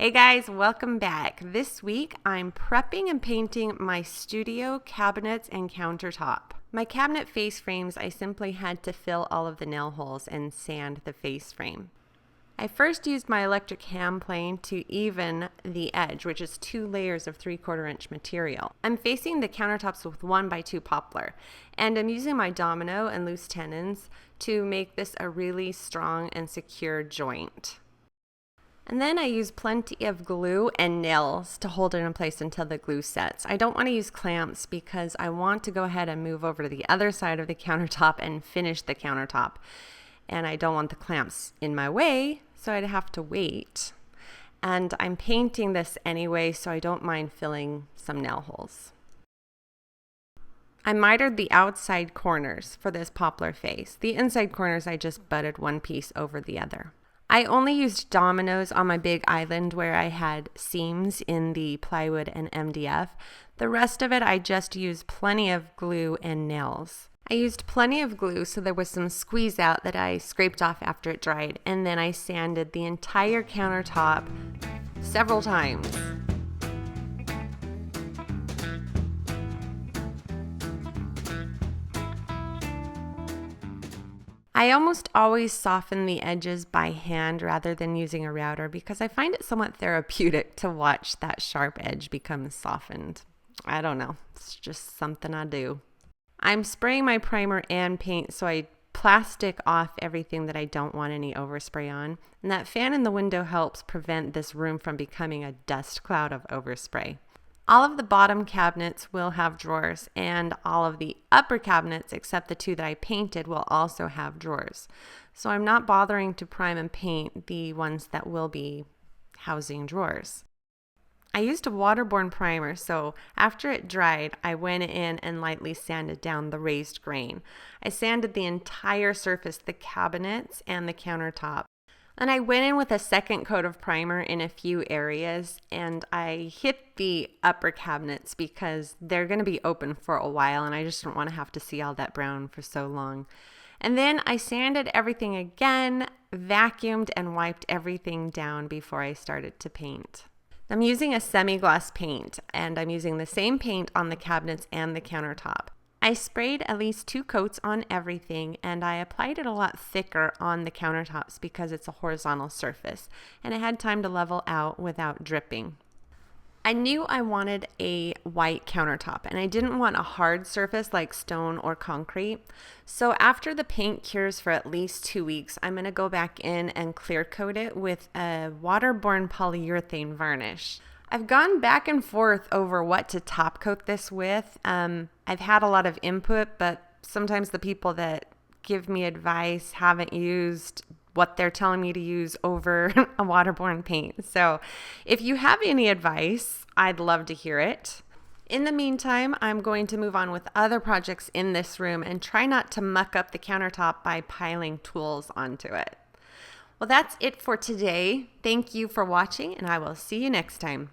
Hey guys, welcome back. This week I'm prepping and painting my studio cabinets and countertop. My cabinet face frames, I simply had to fill all of the nail holes and sand the face frame. I first used my electric hand plane to even the edge, which is 2 layers of 3/4 inch material. I'm facing the countertops with 1x2 poplar, and I'm using my domino and loose tenons to make this a really strong and secure joint. And then I use plenty of glue and nails to hold it in place until the glue sets. I don't want to use clamps because I want to go ahead and move over to the other side of the countertop and finish the countertop. And I don't want the clamps in my way, so I'd have to wait. And I'm painting this anyway, so I don't mind filling some nail holes. I mitered the outside corners for this poplar face. The inside corners I just butted one piece over the other. I only used dominoes on my big island where I had seams in the plywood and MDF. The rest of it I just used plenty of glue and nails. I used plenty of glue so there was some squeeze out that I scraped off after it dried, and then I sanded the entire countertop several times. I almost always soften the edges by hand rather than using a router because I find it somewhat therapeutic to watch that sharp edge become softened. I don't know, it's just something I do. I'm spraying my primer and paint so I plastic off everything that I don't want any overspray on, and that fan in the window helps prevent this room from becoming a dust cloud of overspray. All of the bottom cabinets will have drawers, and all of the upper cabinets, except the 2 that I painted, will also have drawers. So I'm not bothering to prime and paint the ones that will be housing drawers. I used a waterborne primer, so after it dried, I went in and lightly sanded down the raised grain. I sanded the entire surface, the cabinets and the countertop. And I went in with a second coat of primer in a few areas, and I hit the upper cabinets because they're going to be open for a while and I just don't want to have to see all that brown for so long. And then I sanded everything again, vacuumed and wiped everything down before I started to paint. I'm using a semi-gloss paint, and I'm using the same paint on the cabinets and the countertop. I sprayed at least 2 coats on everything, and I applied it a lot thicker on the countertops because it's a horizontal surface, and I had time to level out without dripping. I knew I wanted a white countertop, and I didn't want a hard surface like stone or concrete. So after the paint cures for at least 2 weeks, I'm going to go back in and clear coat it with a waterborne polyurethane varnish. I've gone back and forth over what to top coat this with. I've had a lot of input, but sometimes the people that give me advice haven't used what they're telling me to use over a waterborne paint. So if you have any advice, I'd love to hear it. In the meantime, I'm going to move on with other projects in this room and try not to muck up the countertop by piling tools onto it. Well, that's it for today. Thank you for watching, and I will see you next time.